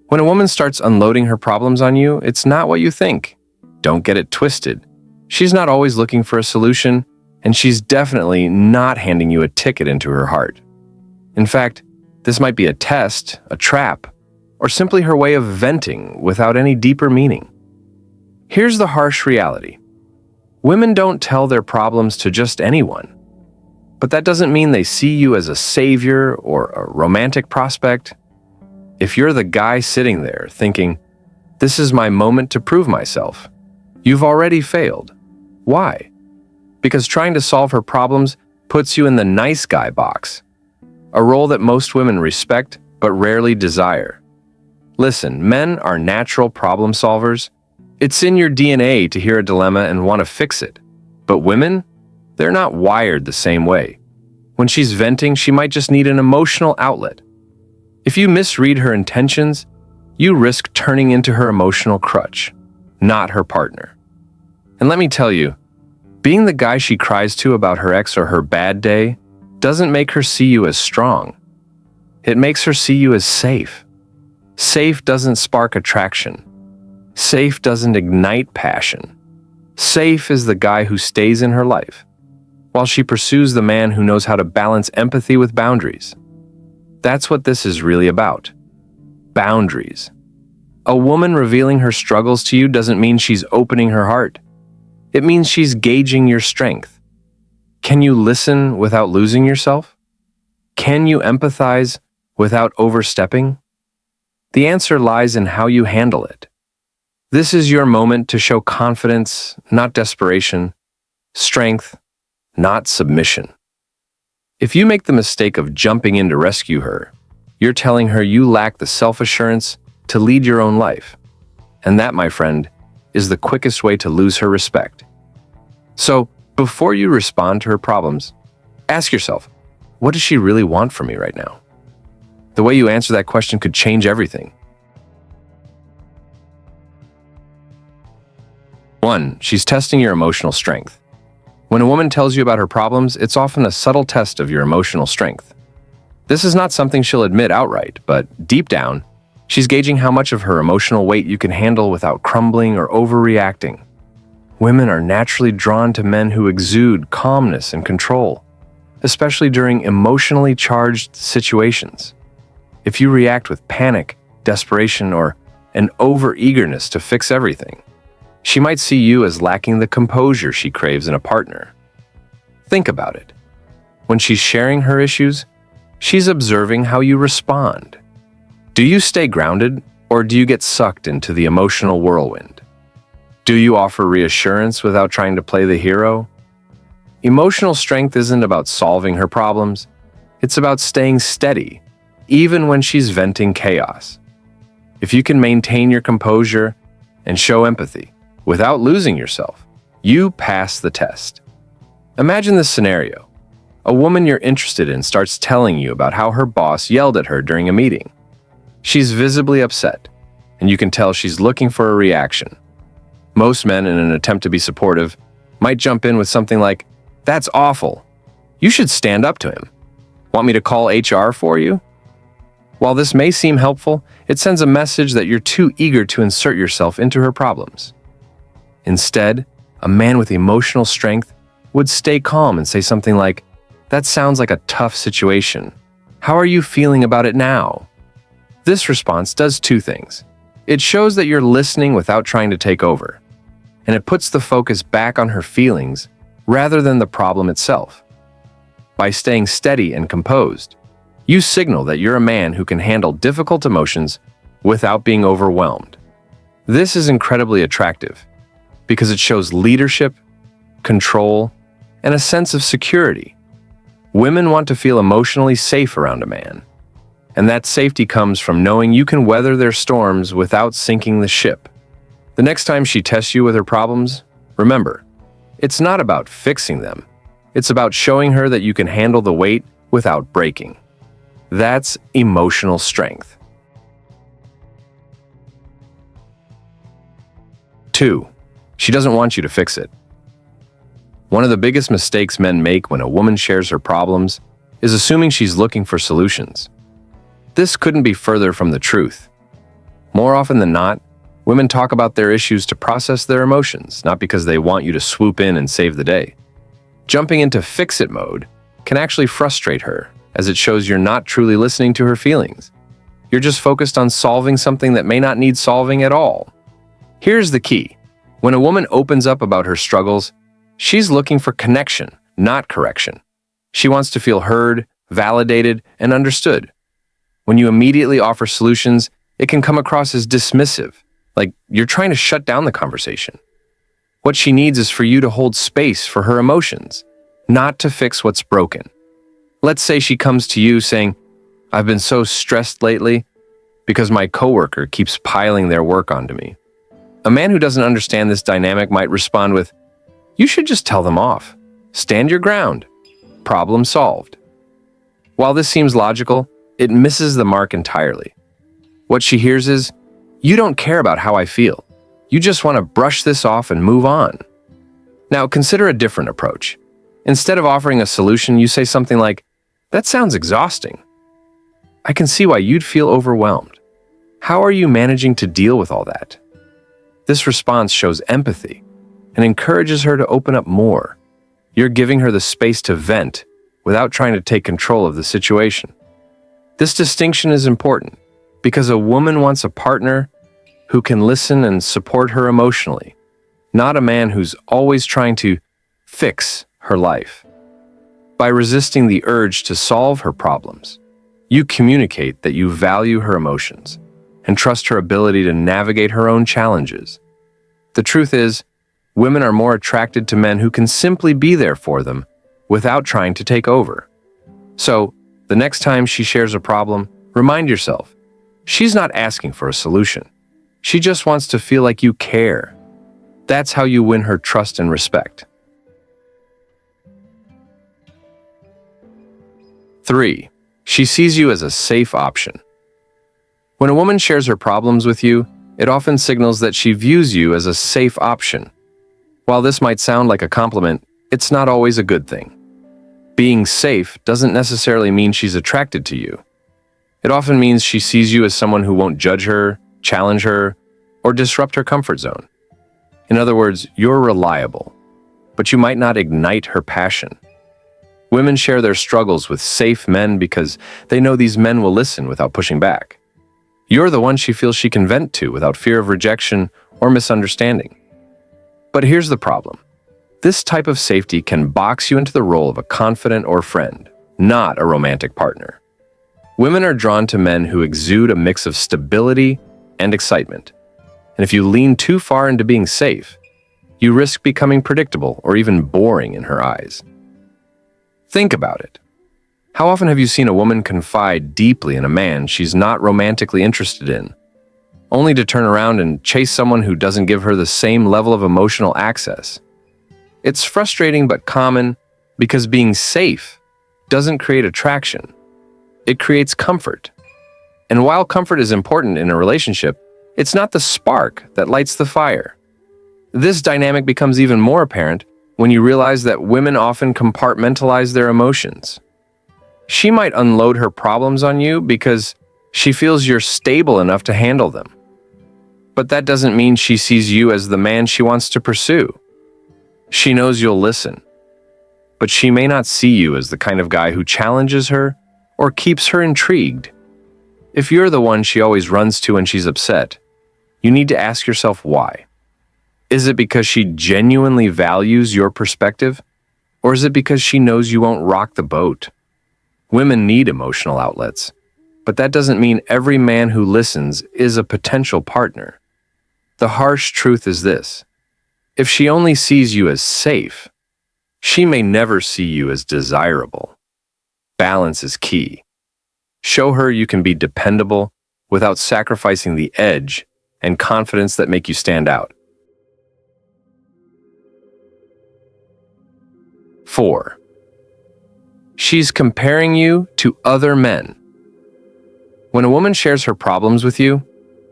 When a woman starts unloading her problems on you, it's not what you think. Don't get it twisted. She's not always looking for a solution, and she's definitely not handing you a ticket into her heart. In fact, this might be a test, a trap, or simply her way of venting without any deeper meaning. Here's the harsh reality. Women don't tell their problems to just anyone. But that doesn't mean they see you as a savior or a romantic prospect. If you're the guy sitting there thinking, "This is my moment to prove myself," you've already failed. Why? Because trying to solve her problems puts you in the nice guy box, a role that most women respect but rarely desire. Listen, men are natural problem solvers. It's in your DNA to hear a dilemma and want to fix it. But women, they're not wired the same way. When she's venting, she might just need an emotional outlet. If you misread her intentions, you risk turning into her emotional crutch, not her partner. And let me tell you, being the guy she cries to about her ex or her bad day doesn't make her see you as strong. It makes her see you as safe. Safe doesn't spark attraction. Safe doesn't ignite passion. Safe is the guy who stays in her life, while she pursues the man who knows how to balance empathy with boundaries. That's what this is really about. Boundaries. A woman revealing her struggles to you doesn't mean she's opening her heart. It means she's gauging your strength. Can you listen without losing yourself? Can you empathize without overstepping? The answer lies in how you handle it. This is your moment to show confidence, not desperation, strength, not submission. If you make the mistake of jumping in to rescue her, you're telling her you lack the self-assurance to lead your own life. And that, my friend, is the quickest way to lose her respect. So, before you respond to her problems, ask yourself, what does she really want from me right now? The way you answer that question could change everything. 1. She's testing your emotional strength. When a woman tells you about her problems, it's often a subtle test of your emotional strength. This is not something she'll admit outright, but deep down, she's gauging how much of her emotional weight you can handle without crumbling or overreacting. Women are naturally drawn to men who exude calmness and control, especially during emotionally charged situations. If you react with panic, desperation, or an over-eagerness to fix everything, she might see you as lacking the composure she craves in a partner. Think about it. When she's sharing her issues, she's observing how you respond. Do you stay grounded, or do you get sucked into the emotional whirlwind? Do you offer reassurance without trying to play the hero? Emotional strength isn't about solving her problems. It's about staying steady, even when she's venting chaos. If you can maintain your composure and show empathy without losing yourself, you pass the test. Imagine this scenario. A woman you're interested in starts telling you about how her boss yelled at her during a meeting. She's visibly upset, and you can tell she's looking for a reaction. Most men, in an attempt to be supportive, might jump in with something like, "That's awful. You should stand up to him. Want me to call HR for you?" While this may seem helpful, it sends a message that you're too eager to insert yourself into her problems. Instead, a man with emotional strength would stay calm and say something like, "That sounds like a tough situation. How are you feeling about it now?" This response does two things. It shows that you're listening without trying to take over, and it puts the focus back on her feelings rather than the problem itself. By staying steady and composed, you signal that you're a man who can handle difficult emotions without being overwhelmed. This is incredibly attractive because it shows leadership, control, and a sense of security. Women want to feel emotionally safe around a man, and that safety comes from knowing you can weather their storms without sinking the ship. The next time she tests you with her problems, remember, it's not about fixing them. It's about showing her that you can handle the weight without breaking. That's emotional strength. 2. She doesn't want you to fix it. One of the biggest mistakes men make when a woman shares her problems is assuming she's looking for solutions. This couldn't be further from the truth. More often than not, women talk about their issues to process their emotions, not because they want you to swoop in and save the day. Jumping into fix-it mode can actually frustrate her, as it shows you're not truly listening to her feelings. You're just focused on solving something that may not need solving at all. Here's the key. When a woman opens up about her struggles, she's looking for connection, not correction. She wants to feel heard, validated, and understood. When you immediately offer solutions, it can come across as dismissive, like you're trying to shut down the conversation. What she needs is for you to hold space for her emotions, not to fix what's broken. Let's say she comes to you saying, "I've been so stressed lately because my coworker keeps piling their work onto me." A man who doesn't understand this dynamic might respond with, "You should just tell them off. Stand your ground. Problem solved." While this seems logical, it misses the mark entirely. What she hears is, "You don't care about how I feel. You just want to brush this off and move on." Now, consider a different approach. Instead of offering a solution, you say something like, "That sounds exhausting. I can see why you'd feel overwhelmed. How are you managing to deal with all that?" This response shows empathy and encourages her to open up more. You're giving her the space to vent without trying to take control of the situation. This distinction is important because a woman wants a partner who can listen and support her emotionally, not a man who's always trying to fix her life. By resisting the urge to solve her problems, you communicate that you value her emotions and trust her ability to navigate her own challenges. The truth is, women are more attracted to men who can simply be there for them without trying to take over. So, the next time she shares a problem, remind yourself, she's not asking for a solution. She just wants to feel like you care. That's how you win her trust and respect. 3. She sees you as a safe option. When a woman shares her problems with you, it often signals that she views you as a safe option. While this might sound like a compliment, it's not always a good thing. Being safe doesn't necessarily mean she's attracted to you. It often means she sees you as someone who won't judge her, challenge her, or disrupt her comfort zone. In other words, you're reliable, but you might not ignite her passion. Women share their struggles with safe men because they know these men will listen without pushing back. You're the one she feels she can vent to without fear of rejection or misunderstanding. But here's the problem. This type of safety can box you into the role of a confidant or friend, not a romantic partner. Women are drawn to men who exude a mix of stability and excitement. And if you lean too far into being safe, you risk becoming predictable or even boring in her eyes. Think about it. How often have you seen a woman confide deeply in a man she's not romantically interested in, only to turn around and chase someone who doesn't give her the same level of emotional access? It's frustrating but common because being safe doesn't create attraction. It creates comfort. And while comfort is important in a relationship, it's not the spark that lights the fire. This dynamic becomes even more apparent when you realize that women often compartmentalize their emotions. She might unload her problems on you because she feels you're stable enough to handle them. But that doesn't mean she sees you as the man she wants to pursue. She knows you'll listen, but she may not see you as the kind of guy who challenges her or keeps her intrigued. If you're the one she always runs to when she's upset, you need to ask yourself why. Is it because she genuinely values your perspective? Or is it because she knows you won't rock the boat? Women need emotional outlets, but that doesn't mean every man who listens is a potential partner. The harsh truth is this: if she only sees you as safe, she may never see you as desirable. Balance is key. Show her you can be dependable without sacrificing the edge and confidence that make you stand out. 4. She's comparing you to other men. When a woman shares her problems with you,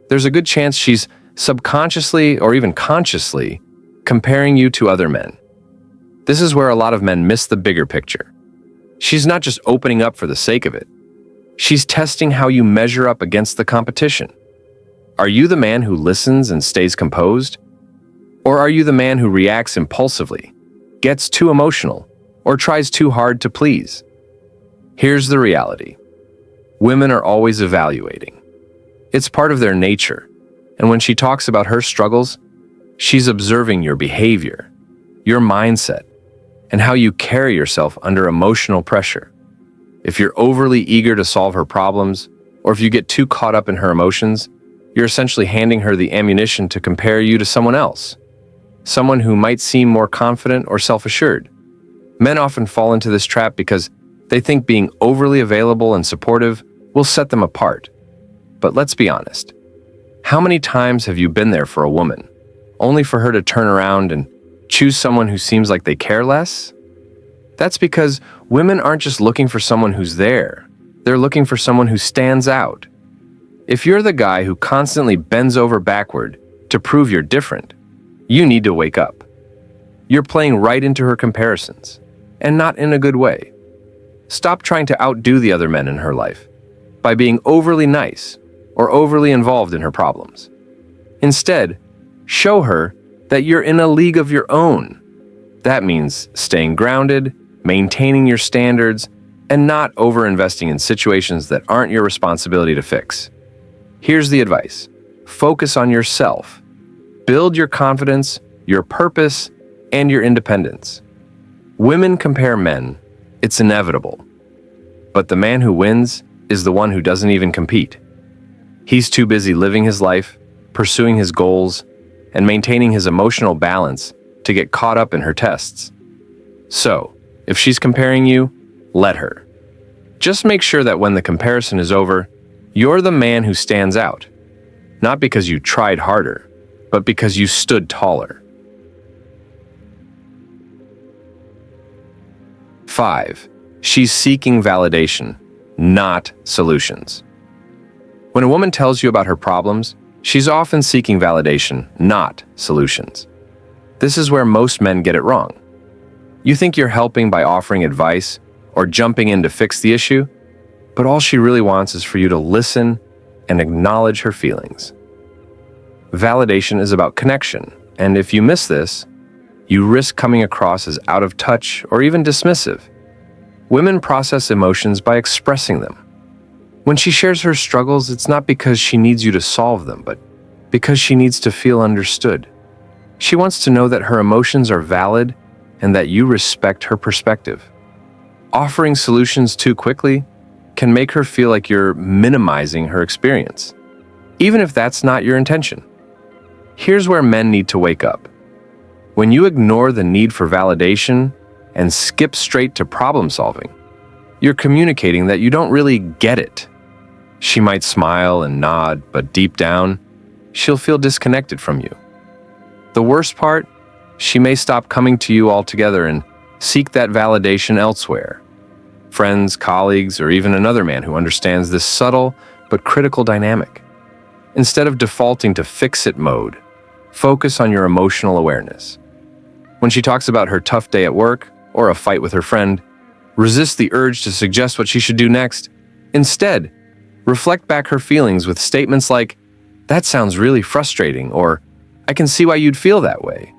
there's a good chance she's subconsciously or even consciously comparing you to other men. This is where a lot of men miss the bigger picture. She's not just opening up for the sake of it. She's testing how you measure up against the competition. Are you the man who listens and stays composed? Or are you the man who reacts impulsively, gets too emotional, or tries too hard to please? Here's the reality. Women are always evaluating. It's part of their nature, and when she talks about her struggles, she's observing your behavior, your mindset, and how you carry yourself under emotional pressure. If you're overly eager to solve her problems, or if you get too caught up in her emotions, you're essentially handing her the ammunition to compare you to someone else, someone who might seem more confident or self-assured. Men often fall into this trap because they think being overly available and supportive will set them apart. But let's be honest. How many times have you been there for a woman, only for her to turn around and choose someone who seems like they care less? That's because women aren't just looking for someone who's there. They're looking for someone who stands out. If you're the guy who constantly bends over backward to prove you're different, you need to wake up. You're playing right into her comparisons, and not in a good way. Stop trying to outdo the other men in her life by being overly nice or overly involved in her problems. Instead, show her that you're in a league of your own. That means staying grounded, maintaining your standards, and not over-investing in situations that aren't your responsibility to fix. Here's the advice. Focus on yourself. Build your confidence, your purpose, and your independence. Women compare men. It's inevitable. But the man who wins is the one who doesn't even compete. He's too busy living his life, pursuing his goals, and maintaining his emotional balance to get caught up in her tests. So, if she's comparing you, let her. Just make sure that when the comparison is over, you're the man who stands out, not because you tried harder, but because you stood taller. 5. She's seeking validation, not solutions. When a woman tells you about her problems, she's often seeking validation, not solutions. This is where most men get it wrong. You think you're helping by offering advice or jumping in to fix the issue, but all she really wants is for you to listen and acknowledge her feelings. Validation is about connection, and if you miss this, you risk coming across as out of touch or even dismissive. Women process emotions by expressing them. When she shares her struggles, it's not because she needs you to solve them, but because she needs to feel understood. She wants to know that her emotions are valid and that you respect her perspective. Offering solutions too quickly can make her feel like you're minimizing her experience, even if that's not your intention. Here's where men need to wake up. When you ignore the need for validation and skip straight to problem solving, you're communicating that you don't really get it. She might smile and nod, but deep down, she'll feel disconnected from you. The worst part, she may stop coming to you altogether and seek that validation elsewhere. Friends, colleagues, or even another man who understands this subtle but critical dynamic. Instead of defaulting to fix-it mode, focus on your emotional awareness. When she talks about her tough day at work or a fight with her friend, resist the urge to suggest what she should do next. Instead, reflect back her feelings with statements like, "That sounds really frustrating," or "I can see why you'd feel that way."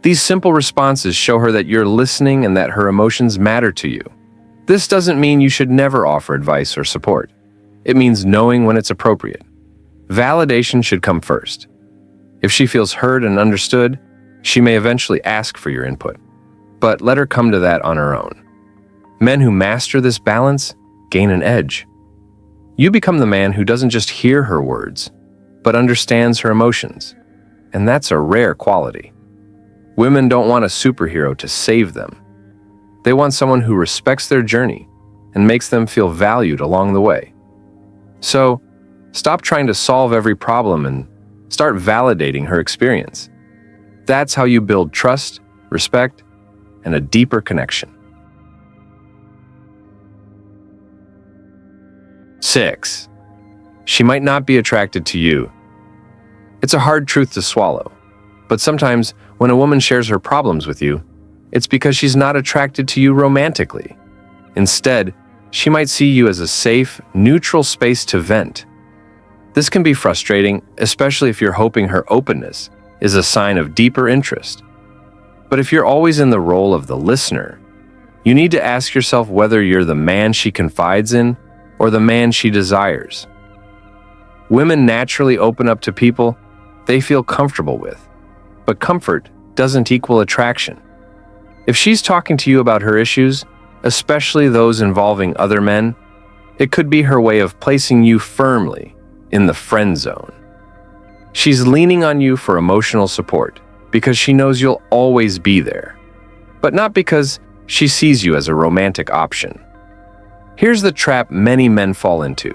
These simple responses show her that you're listening and that her emotions matter to you. This doesn't mean you should never offer advice or support. It means knowing when it's appropriate. Validation should come first. If she feels heard and understood, she may eventually ask for your input. But let her come to that on her own. Men who master this balance gain an edge. You become the man who doesn't just hear her words, but understands her emotions. And that's a rare quality. Women don't want a superhero to save them. They want someone who respects their journey and makes them feel valued along the way. So, stop trying to solve every problem and start validating her experience. That's how you build trust, respect, and a deeper connection. 6. She might not be attracted to you. It's a hard truth to swallow, but sometimes when a woman shares her problems with you, it's because she's not attracted to you romantically. Instead, she might see you as a safe, neutral space to vent. This can be frustrating, especially if you're hoping her openness is a sign of deeper interest. But if you're always in the role of the listener, you need to ask yourself whether you're the man she confides in or the man she desires. Women naturally open up to people they feel comfortable with, but comfort doesn't equal attraction. If she's talking to you about her issues, especially those involving other men, it could be her way of placing you firmly in the friend zone. She's leaning on you for emotional support because she knows you'll always be there, but not because she sees you as a romantic option. Here's the trap many men fall into.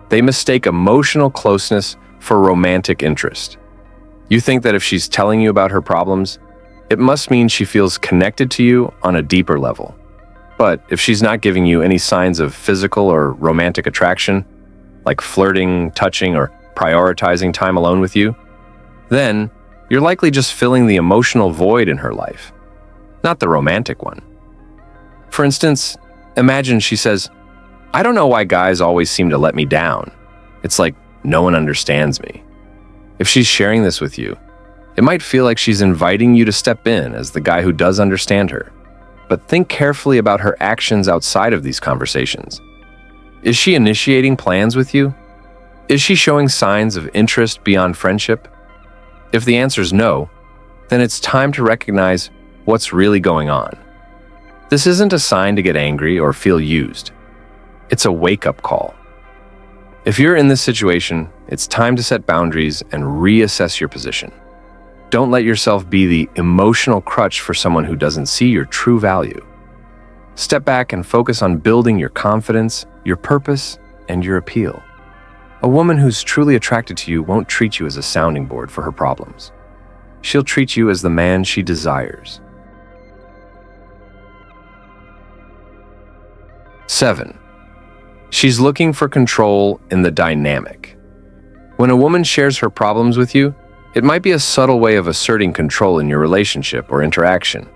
They mistake emotional closeness for romantic interest. You think that if she's telling you about her problems, it must mean she feels connected to you on a deeper level. But if she's not giving you any signs of physical or romantic attraction, like flirting, touching, or prioritizing time alone with you, then you're likely just filling the emotional void in her life, not the romantic one. For instance, imagine she says, "I don't know why guys always seem to let me down. It's like no one understands me." If she's sharing this with you, it might feel like she's inviting you to step in as the guy who does understand her. But think carefully about her actions outside of these conversations. Is she initiating plans with you? Is she showing signs of interest beyond friendship? If the answer is no, then it's time to recognize what's really going on. This isn't a sign to get angry or feel used. It's a wake-up call. If you're in this situation, it's time to set boundaries and reassess your position. Don't let yourself be the emotional crutch for someone who doesn't see your true value. Step back and focus on building your confidence, your purpose, and your appeal. A woman who's truly attracted to you won't treat you as a sounding board for her problems. She'll treat you as the man she desires. 7. She's looking for control in the dynamic. When a woman shares her problems with you, it might be a subtle way of asserting control in your relationship or interaction.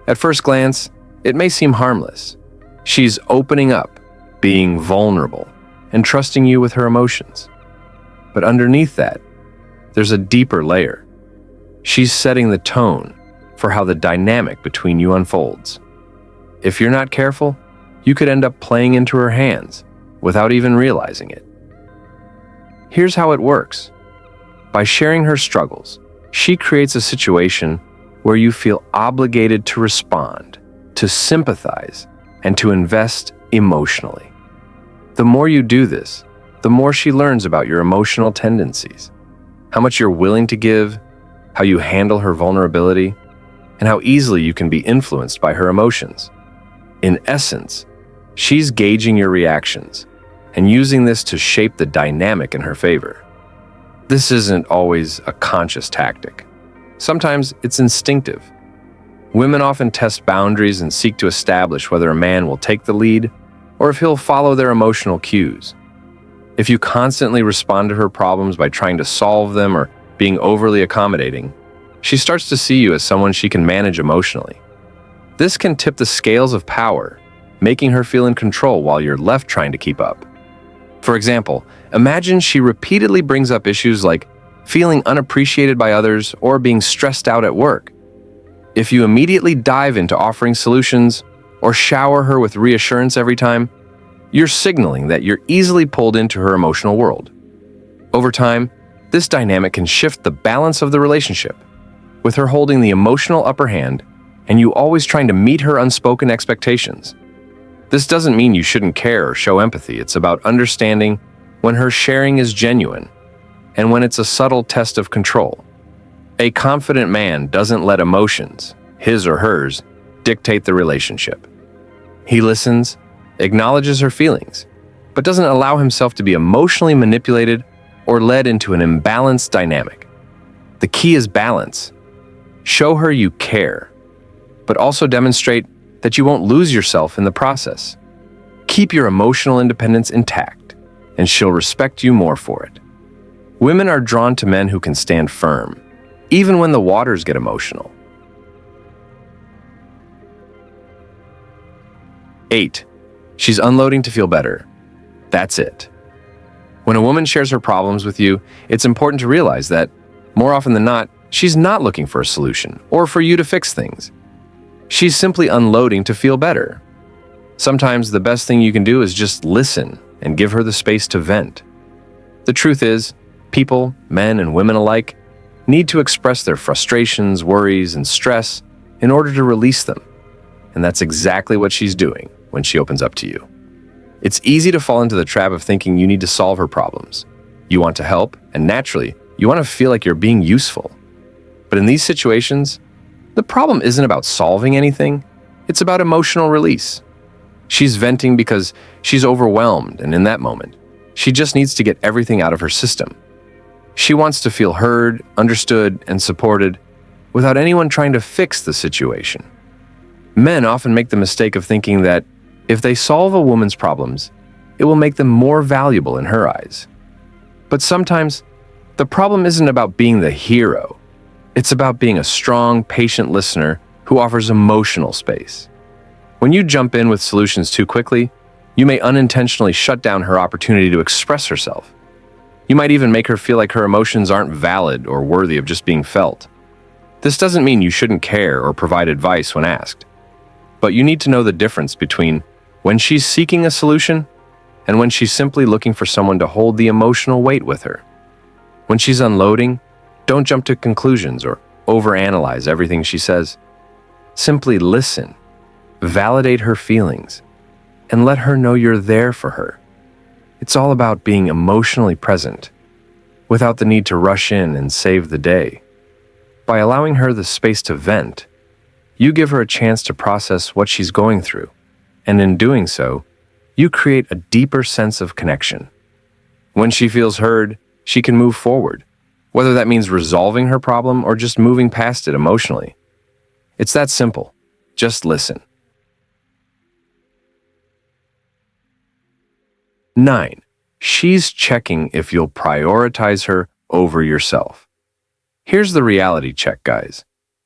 At first glance, it may seem harmless. She's opening up, being vulnerable, and trusting you with her emotions. But underneath that, there's a deeper layer. She's setting the tone for how the dynamic between you unfolds. If you're not careful, you could end up playing into her hands without even realizing it. Here's how it works. By sharing her struggles, she creates a situation where you feel obligated to respond, to sympathize, and to invest emotionally. The more you do this, the more she learns about your emotional tendencies, how much you're willing to give, how you handle her vulnerability, and how easily you can be influenced by her emotions. In essence, she's gauging your reactions and using this to shape the dynamic in her favor. This isn't always a conscious tactic. Sometimes it's instinctive. Women often test boundaries and seek to establish whether a man will take the lead or if he'll follow their emotional cues. If you constantly respond to her problems by trying to solve them or being overly accommodating, she starts to see you as someone she can manage emotionally. This can tip the scales of power, making her feel in control while you're left trying to keep up. For example, imagine she repeatedly brings up issues like feeling unappreciated by others or being stressed out at work. If you immediately dive into offering solutions or shower her with reassurance every time, you're signaling that you're easily pulled into her emotional world. Over time, this dynamic can shift the balance of the relationship, with her holding the emotional upper hand and you always trying to meet her unspoken expectations. This doesn't mean you shouldn't care or show empathy. It's about understanding when her sharing is genuine and when it's a subtle test of control. A confident man doesn't let emotions, his or hers, dictate the relationship. He listens, acknowledges her feelings, but doesn't allow himself to be emotionally manipulated or led into an imbalanced dynamic. The key is balance. Show her you care, but also demonstrate that you won't lose yourself in the process. Keep your emotional independence intact, and she'll respect you more for it. Women are drawn to men who can stand firm, even when the waters get emotional. 8. She's unloading to feel better. That's it. When a woman shares her problems with you, it's important to realize that, more often than not, she's not looking for a solution or for you to fix things. She's simply unloading to feel better. Sometimes the best thing you can do is just listen and give her the space to vent. The truth is, people, men and women alike, need to express their frustrations, worries, and stress in order to release them. And that's exactly what she's doing when she opens up to you. It's easy to fall into the trap of thinking you need to solve her problems. You want to help, and naturally, you want to feel like you're being useful. But in these situations, the problem isn't about solving anything, it's about emotional release. She's venting because she's overwhelmed, and in that moment, she just needs to get everything out of her system. She wants to feel heard, understood, and supported without anyone trying to fix the situation. Men often make the mistake of thinking that if they solve a woman's problems, it will make them more valuable in her eyes. But sometimes, the problem isn't about being the hero. It's about being a strong, patient listener who offers emotional space. When you jump in with solutions too quickly, you may unintentionally shut down her opportunity to express herself. You might even make her feel like her emotions aren't valid or worthy of just being felt. This doesn't mean you shouldn't care or provide advice when asked, but you need to know the difference between when she's seeking a solution and when she's simply looking for someone to hold the emotional weight with her. When she's unloading, don't jump to conclusions or overanalyze everything she says. Simply listen, validate her feelings, and let her know you're there for her. It's all about being emotionally present, without the need to rush in and save the day. By allowing her the space to vent, you give her a chance to process what she's going through, and in doing so, you create a deeper sense of connection. When she feels heard, she can move forward, whether that means resolving her problem or just moving past it emotionally. It's that simple. Just listen. 9. She's checking if you'll prioritize her over yourself. Here's the reality check, guys.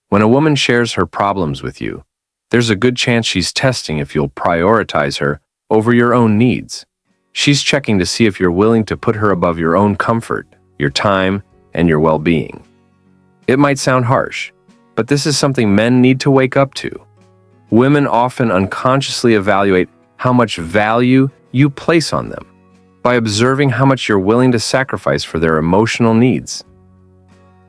When a woman shares her problems with you, there's a good chance she's testing if you'll prioritize her over your own needs. She's checking to see if you're willing to put her above your own comfort, your time, and your well-being. It might sound harsh, but this is something men need to wake up to. Women often unconsciously evaluate how much value you place on them by observing how much you're willing to sacrifice for their emotional needs.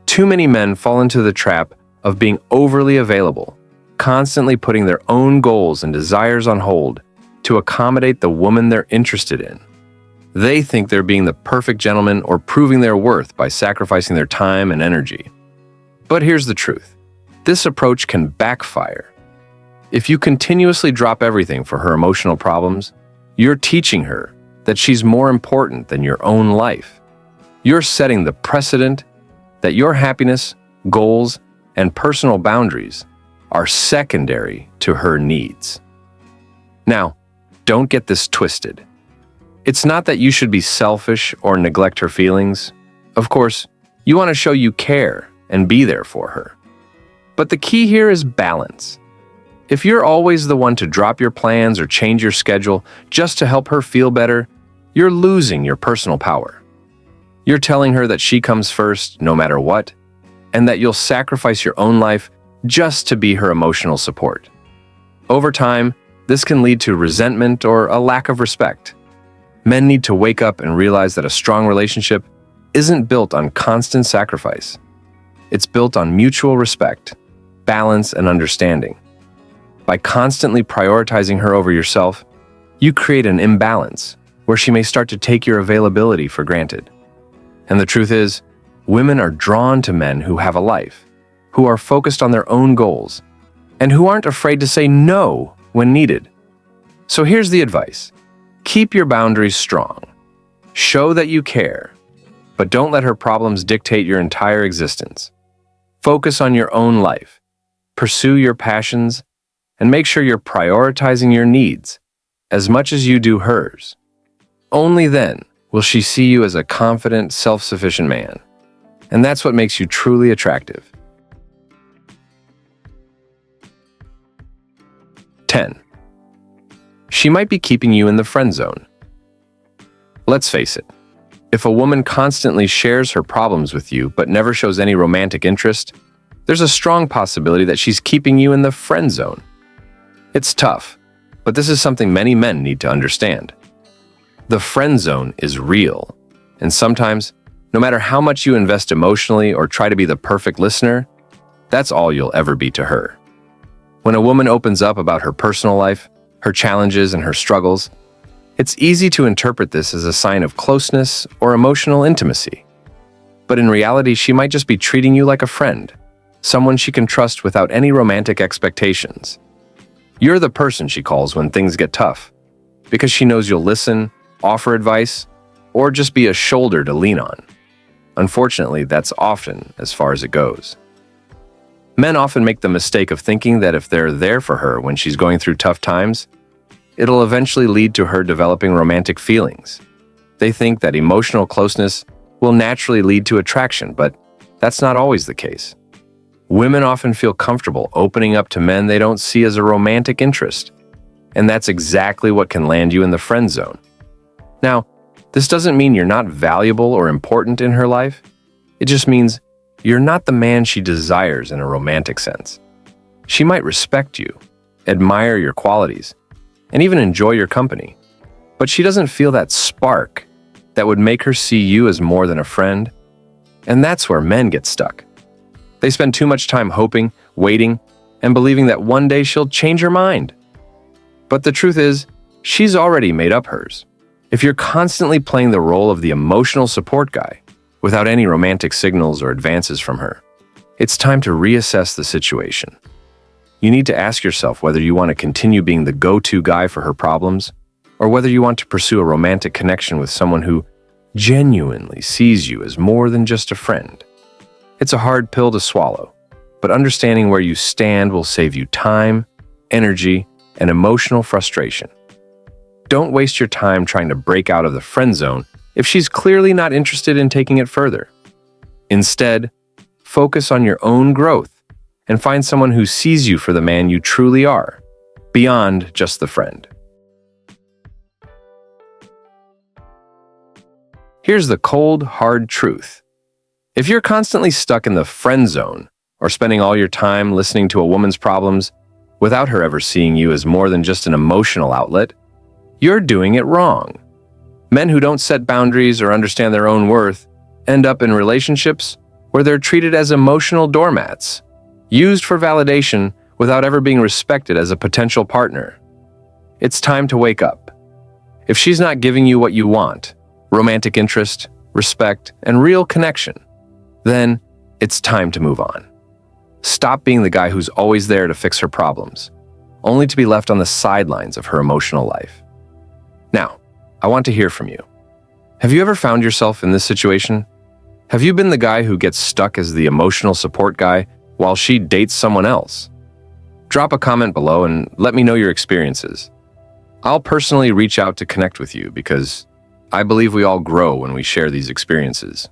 Too many men fall into the trap of being overly available, constantly putting their own goals and desires on hold to accommodate the woman they're interested in. They think they're being the perfect gentleman or proving their worth by sacrificing their time and energy. But here's the truth. This approach can backfire. If you continuously drop everything for her emotional problems, you're teaching her that she's more important than your own life. You're setting the precedent that your happiness, goals, and personal boundaries are secondary to her needs. Now, don't get this twisted. It's not that you should be selfish or neglect her feelings. Of course, you want to show you care and be there for her. But the key here is balance. If you're always the one to drop your plans or change your schedule just to help her feel better, you're losing your personal power. You're telling her that she comes first no matter what, and that you'll sacrifice your own life just to be her emotional support. Over time, this can lead to resentment or a lack of respect. Men need to wake up and realize that a strong relationship isn't built on constant sacrifice. It's built on mutual respect, balance, and understanding. By constantly prioritizing her over yourself, you create an imbalance where she may start to take your availability for granted. And the truth is, women are drawn to men who have a life, who are focused on their own goals, and who aren't afraid to say no when needed. So here's the advice. Keep your boundaries strong. Show that you care, but don't let her problems dictate your entire existence. Focus on your own life, pursue your passions, and make sure you're prioritizing your needs as much as you do hers. Only then will she see you as a confident, self-sufficient man. And that's what makes you truly attractive. 10. She might be keeping you in the friend zone. Let's face it, If a woman constantly shares her problems with you but never shows any romantic interest, there's a strong possibility that she's keeping you in the friend zone. It's tough, but this is something many men need to understand. The friend zone is real, and sometimes, no matter how much you invest emotionally or try to be the perfect listener, that's all you'll ever be to her. When a woman opens up about her personal life, her challenges, and her struggles, it's easy to interpret this as a sign of closeness or emotional intimacy. But in reality, she might just be treating you like a friend, someone she can trust without any romantic expectations. You're the person she calls when things get tough, because she knows you'll listen, offer advice, or just be a shoulder to lean on. Unfortunately, that's often as far as it goes. Men often make the mistake of thinking that if they're there for her when she's going through tough times, it'll eventually lead to her developing romantic feelings. They think that emotional closeness will naturally lead to attraction, but that's not always the case. Women often feel comfortable opening up to men they don't see as a romantic interest, and that's exactly what can land you in the friend zone. Now, this doesn't mean you're not valuable or important in her life. It just means you're not the man she desires in a romantic sense. She might respect you, admire your qualities, and even enjoy your company, but she doesn't feel that spark that would make her see you as more than a friend, and that's where men get stuck. They spend too much time hoping, waiting, and believing that one day she'll change her mind. But the truth is, she's already made up hers. If you're constantly playing the role of the emotional support guy, without any romantic signals or advances from her, it's time to reassess the situation. You need to ask yourself whether you want to continue being the go-to guy for her problems, or whether you want to pursue a romantic connection with someone who genuinely sees you as more than just a friend. It's a hard pill to swallow, but understanding where you stand will save you time, energy, and emotional frustration. Don't waste your time trying to break out of the friend zone if she's clearly not interested in taking it further. Instead, focus on your own growth and find someone who sees you for the man you truly are, beyond just the friend. Here's the cold, hard truth. If you're constantly stuck in the friend zone or spending all your time listening to a woman's problems without her ever seeing you as more than just an emotional outlet, you're doing it wrong. Men who don't set boundaries or understand their own worth end up in relationships where they're treated as emotional doormats, used for validation without ever being respected as a potential partner. It's time to wake up. If she's not giving you what you want, romantic interest, respect, and real connection, then it's time to move on. Stop being the guy who's always there to fix her problems, only to be left on the sidelines of her emotional life. Now, I want to hear from you. Have you ever found yourself in this situation? Have you been the guy who gets stuck as the emotional support guy while she dates someone else? Drop a comment below and let me know your experiences. I'll personally reach out to connect with you because I believe we all grow when we share these experiences.